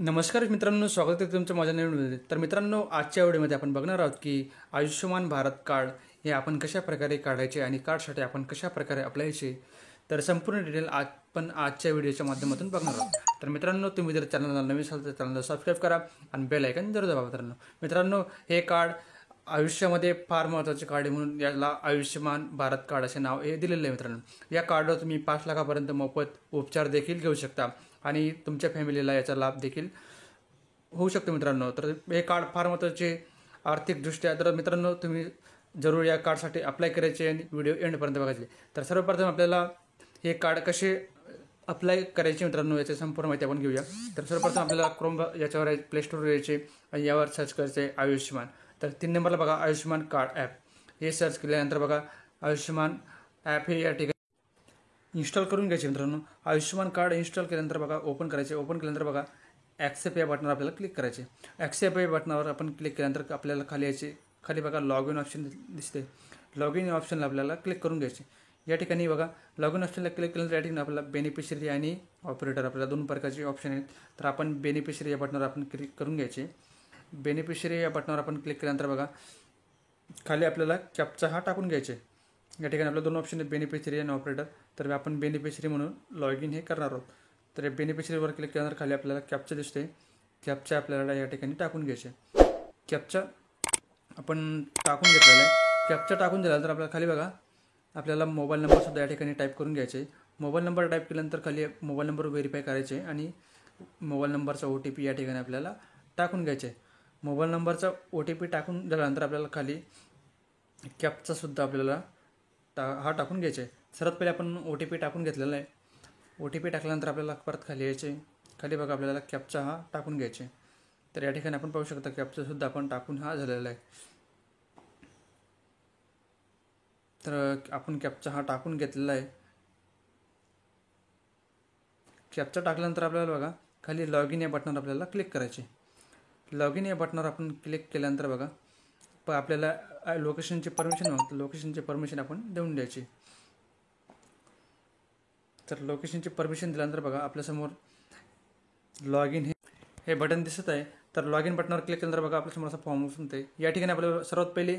नमस्कार मित्रांनो, स्वागत आहे तुमचं माझ्या नवीन व्हिडिओमध्ये. तर मित्रांनो, आजच्या व्हिडिओमध्ये आपण बघणार आहोत की आयुष्यमान भारत कार्ड हे आपण कशा प्रकारे काढायचे आणि कार्डसाठी आपण कशा प्रकारे अप्लायचे, तर संपूर्ण डिटेल आपण आजच्या व्हिडिओच्या माध्यमातून बघणार आहोत. तर मित्रांनो, तुम्ही जर चॅनलला नवीन असाल तर चॅनलला सबस्क्राईब करा आणि बेल आयकॉन जरूर दाबा. मित्रांनो, हे कार्ड आयुष्यामध्ये फार महत्त्वाचे कार्ड आहे, म्हणून याला आयुष्यमान भारत कार्ड असे नाव हे दिलेलं आहे. मित्रांनो, या कार्डवर तुम्ही 5 लाखापर्यंत मोफत उपचार देखील घेऊ शकता आणि तुमच्या फॅमिलीला याचा लाभ देखील होऊ शकतो. मित्रांनो, तर हे कार्ड फार महत्त्वाचे आर्थिकदृष्ट्या. तर मित्रांनो, तुम्ही जरूर या कार्डसाठी अप्लाय करायचे आणि व्हिडिओ एंडपर्यंत बघायचे. तर सर्वप्रथम आपल्याला हे कार्ड कसे अप्लाय करायचे मित्रांनो, याची संपूर्ण माहिती आपण घेऊया. तर सर्वप्रथम आपल्याला क्रोम याच्यावर प्ले स्टोर यायचे आणि यावर सर्च करायचे आयुष्यमान. तर 3 नंबरला बघा आयुष्यमान कार्ड ॲप. हे सर्च केल्यानंतर बघा आयुष्यमान ॲप हे या ठिकाणी इन्स्टॉल करून घ्यायचे. मित्रांनो, आयुष्यमान कार्ड इन्स्टॉल केल्यानंतर बघा ओपन करायचे. ओपन केल्यानंतर बघा ॲक्सेप्ट या बटनावर आपल्याला क्लिक करायचे. ॲक्सेप्ट या बटनावर आपण क्लिक केल्यानंतर आपल्याला खाली यायचे. खाली बघा लॉग इन ऑप्शन दिसते. लॉग इन ऑप्शनला आपल्याला क्लिक करून घ्यायचे. या ठिकाणी बघा लॉग इन ऑप्शनला क्लिक केल्यानंतर या ठिकाणी आपल्याला बेनिफिशरी आणि ऑपरेटर आपल्याला 2 प्रकारचे ऑप्शन आहेत. तर आपण बेनिफिशरी या बटनावर आपण क्लिक करून घ्यायचे. बेनिफिशरी या बटनावर आपण क्लिक केल्यानंतर बघा खाली आपल्याला कॅप्चा हा टाकून घ्यायचे. या ठिकाणी आपल्याला 2 ऑप्शन आहेत, बेनिफिशरी आणि ऑपरेटर. तर आपण बेनिफिशरी म्हणून लॉग इन हे करणार आहोत. तर बेनिफिशरीवर क्लिक केल्यानंतर खाली आपल्याला कॅप्चा दिसते. कॅप्चा आपल्याला या ठिकाणी टाकून घ्यायचे. कॅप्चा आपण टाकून घेतलेला आहे. कॅप्चा टाकून दिल्यानंतर आपल्याला खाली बघा आपल्याला मोबाईल नंबरसुद्धा या ठिकाणी टाईप करून घ्यायचे. मोबाईल नंबर टाईप केल्यानंतर खाली मोबाईल नंबर व्हेरीफाय करायचे आणि मोबाईल नंबरचा OTP या ठिकाणी आपल्याला टाकून घ्यायचे. मोबाईल नंबरचा OTP टाकून झाल्यानंतर आपल्याला खाली कॅप्चासुद्धा आपल्याला हा टाकून घ्यायचे. सर्वात पहिले आपण OTP टाकून घेतलेला आहे. OTP टाकल्यानंतर आपल्याला परत खाली यायचे. खाली बघा आपल्याला कॅप्चा हा टाकून घ्यायचे. तर या ठिकाणी आपण पाहू शकता कॅप्चासुद्धा आपण टाकून हा झालेला आहे. तर आपण कॅप्चा हा टाकून घेतलेला आहे. कॅप्चा टाकल्यानंतर आपल्याला बघा खाली लॉग इन या बटनावर आपल्याला क्लिक करायचे. लॉग इन या बटनावर आपण क्लिक केल्यानंतर बघा आपल्याला लोकेशनची परमिशन मागतं. लोकेशनची परमिशन आपण देऊन द्यायची. तर लोकेशनची परमिशन दिल्यानंतर बघा आपल्यासमोर लॉग इन हे बटन दिसत आहे. तर लॉग इन बटनावर क्लिक केल्यानंतर बघा आपल्यासमोर असा फॉर्म दिसते. या ठिकाणी आपल्याला सर्वात पहिले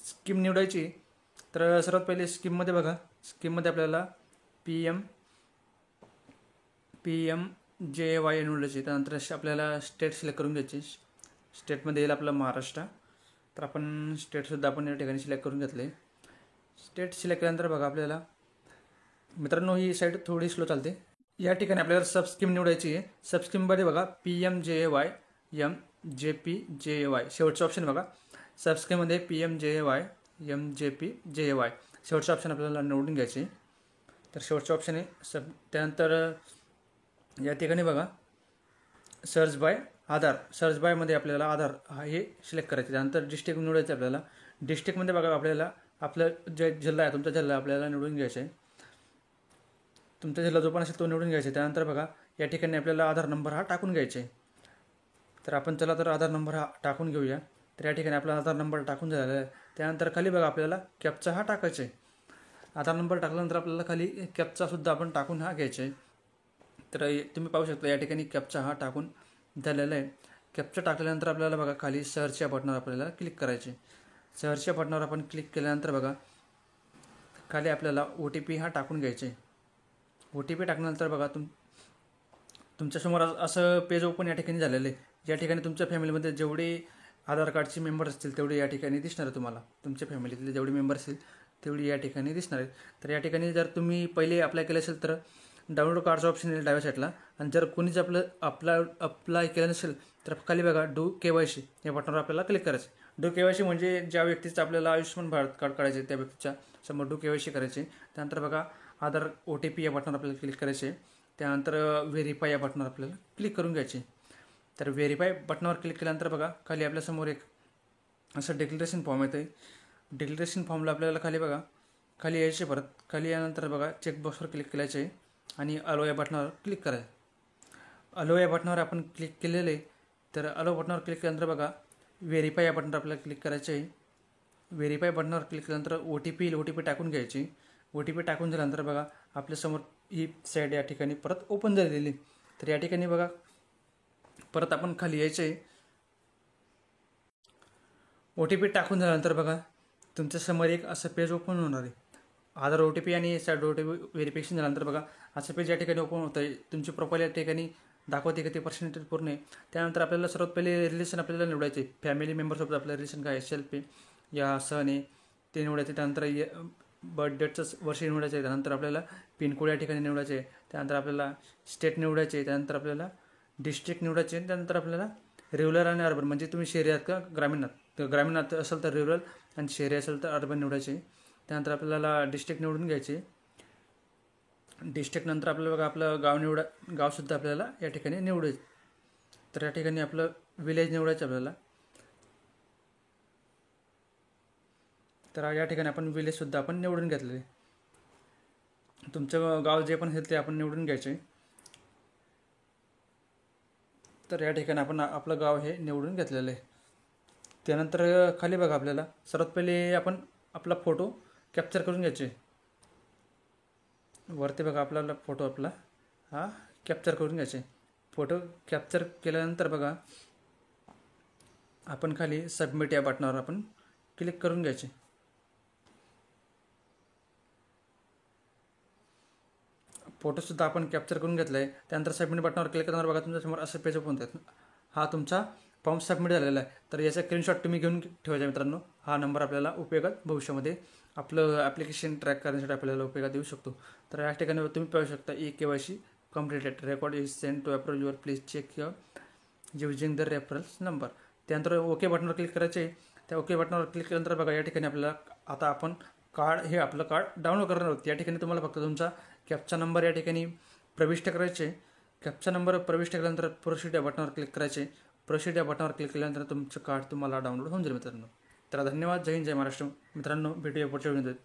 स्कीम निवडायची. तर सर्वात पहिले स्कीममध्ये बघा स्कीममध्ये आपल्याला PMJY निवडायची. त्यानंतर आपल्याला स्टेट सिलेक्ट करून घ्यायची. स्टेटमध्ये येईल आपलं महाराष्ट्र. तर आपण स्टेटसुद्धा आपण या ठिकाणी सिलेक्ट करून घेतले. स्टेट सिलेक्ट केल्यानंतर बघा आपल्याला मित्रांनो ही साईट थोडी स्लो चालते. या ठिकाणी आपल्याला सब स्कीम निवडायची आहे. सब स्कीममध्ये बघा PMJY MJPJY शेवटचं ऑप्शन बघा. सब स्कीममध्ये PMJY MJPJY शेवटचं ऑप्शन आपल्याला निवडून घ्यायचे. तर शेवटचं ऑप्शन आहे त्यानंतर या ठिकाणी बघा सर्च बाय आधार. सर्च बायमध्ये आपल्याला आधार हे सिलेक्ट करायचे. त्यानंतर डिस्ट्रिक्ट निवडायचं आपल्याला. डिस्ट्रिक्टमध्ये बघा आपल्याला आपलं जे जिल्हा आहे तुमचा जिल्हा आपल्याला निवडून घ्यायचा आहे. तुमचा जिल्हा जो पण असेल तो निवडून घ्यायचा. त्यानंतर बघा या ठिकाणी आपल्याला आधार नंबर हा टाकून घ्यायचा आहे. तर आपण चला तर आधार नंबर हा टाकून घेऊया. तर या ठिकाणी आपला आधार नंबर टाकून झालेला आहे. त्यानंतर खाली बघा आपल्याला कॅप्चा हा टाकायचा आहे. आधार नंबर टाकल्यानंतर आपल्याला खाली कॅप्चासुद्धा आपण टाकून हा घ्यायचा आहे. तर तुम्ही पाहू शकता या ठिकाणी कॅप्चा हा टाकून झालेला आहे. कॅप्चा टाकल्यानंतर आपल्याला बघा खाली सर्च या बटनावर आपल्याला क्लिक करायचे. सर्च या बटनावर आपण क्लिक केल्यानंतर बघा खाली आपल्याला OTP हा टाकून घ्यायचे. OTP टाकल्यानंतर बघा तुमच्यासमोर असं पेज ओपन या ठिकाणी झालेलं आहे. या ठिकाणी तुमच्या फॅमिलीमध्ये जेवढे आधार कार्डचे मेंबर असतील तेवढे या ठिकाणी दिसणार आहे. तुम्हाला तुमच्या फॅमिलीतले जेवढे मेंबर असतील तेवढी या ठिकाणी दिसणार आहेत. तर या ठिकाणी जर तुम्ही पहिले अप्लाय केलं असेल तर डाउनलोड कार्डचा ऑप्शन येईल डाव्या साईडला. आणि जर कोणीच अप्लाय केलं नसेल तर खाली बघा डू KYC या बटनावर आपल्याला क्लिक करायचं. डू KYC म्हणजे ज्या व्यक्तीचं आपल्याला आयुष्यमान भारत कार्ड काढायचे त्या व्यक्तीच्या समोर डू KYC करायचे. त्यानंतर बघा आधार OTP या बटनावर आपल्याला क्लिक करायचे. त्यानंतर व्हेरीफाय या बटनावर आपल्याला क्लिक करून घ्यायचे. तर व्हेरीफाय बटनावर क्लिक केल्यानंतर बघा खाली आपल्यासमोर एक असं डिक्लेरेशन फॉर्म येतं आहे. डिक्लेरेशन फॉर्मला आपल्याला खाली बघा खाली यायचे. परत खाली यानंतर बघा चेकबॉक्सवर क्लिक करायचे आहे आणि अलो या बटनावर क्लिक करायचं. अलो या बटनावर आपण क्लिक केलेलं आहे. तर अलो बटनावर क्लिक केल्यानंतर बघा व्हेरीफाय या बटनावर आपल्याला क्लिक करायचे आहे. व्हेरीफाय बटनावर क्लिक केल्यानंतर OTP टाकून घ्यायची. OTP टाकून झाल्यानंतर बघा आपल्यासमोर ही साईट या ठिकाणी परत ओपन झालेली. तर या ठिकाणी बघा परत आपण खाली यायचे, OTP टाकून झाल्यानंतर बघा तुमच्यासमोर एक असं पेज ओपन होणार आहे. आधार OTP आणि साईड OTP व्हेरिफिकेशन झाल्यानंतर बघा असं पेज या ठिकाणी ओपन होतं आहे. तुमची प्रोफाईल या ठिकाणी दाखवते की ते पर्सेंटेज पूर्ण आहे. त्यानंतर आपल्याला सर्वात पहिले रिलेशन आपल्याला निवडायचे. फॅमिली मेंबरसोबत आपलं रिलेशन काय आहे, सेल्फी या सण आहे ते निवडायचे. त्यानंतर बर्थ डेटचं वर्ष निवडायचं आहे. त्यानंतर आपल्याला पिनकोड या ठिकाणी निवडायचे आहे. त्यानंतर आपल्याला स्टेट निवडायचे आहे. त्यानंतर आपल्याला डिस्ट्रिक्ट निवडायचे आहे. त्यानंतर आपल्याला रुरल आणि अर्बन म्हणजे तुम्ही शहरी आहात का ग्रामीण आहात, तर ग्रामीण आहात असेल तर रुरल आणि शहरी असेल तर अर्बन निवडायचे. त्यानंतर आपल्याला डिस्ट्रिक्ट निवडून घ्यायचे. डिस्ट्रिक्ट नंतर आपल्याला बघा आपलं गावसुद्धा आपल्याला या ठिकाणी निवडायचं. तर या ठिकाणी आपलं विलेज निवडायचं आपल्याला. तर या ठिकाणी आपण विलेजसुद्धा आपण निवडून घेतलेले. तुमचं गाव जे पण असेल ते आपण निवडून घ्यायचे. तर या ठिकाणी आपण आपलं गाव हे निवडून घेतलेलं आहे. त्यानंतर खाली बघा आपल्याला सर्वात पहिले आपण आपला फोटो कॅप्चर करून घ्यायचे. वरती बघा आपल्याला फोटो आपला हा कॅप्चर करून घ्यायचे. फोटो कॅप्चर केल्यानंतर बघा आपण खाली सबमिट या बटनावर आपण क्लिक करून घ्यायचे. फोटोसुद्धा आपण कॅप्चर करून घेतला आहे. त्यानंतर सबमिट बटनावर क्लिक करणार बघा तुमच्यासमोर असं पेज ओपन होतात. हा तुमचा फॉर्म सबमिट झालेला आहे. तर याचा स्क्रीनशॉट तुम्ही घेऊन ठेवायचा मित्रांनो. हा नंबर आपल्याला उपयोगात भविष्यामध्ये आपलं ॲप्लिकेशन ट्रॅक करण्यासाठी आपल्याला उपयोगात येऊ शकतो. तर या ठिकाणी तुम्ही पाहू शकता KYC completed, record is send to approve your, please check using the reference number. त्यानंतर ओके बटनावर क्लिक करायचे. त्या ओके बटनावर क्लिक केल्यानंतर बघा या ठिकाणी आपल्याला आता आपण कार्ड हे आपलं कार्ड डाउनलोड करणार आहोत. या ठिकाणी तुम्हाला फक्त तुमचा कॅप्चा नंबर या ठिकाणी प्रविष्ट करायचे. कॅप्चा नंबर प्रविष्ट केल्यानंतर प्रोसीड या बटनावर क्लिक करायचे. प्रोसीड या बटनावर क्लिक केल्यानंतर तुमचं कार्ड तुम्हाला डाउनलोड होऊन जाईल मित्रांनो. तर धन्यवाद. जय हिंद, जय महाराष्ट्र मित्रांनो. भेटूया पुढच्या व्हिडिओमध्ये.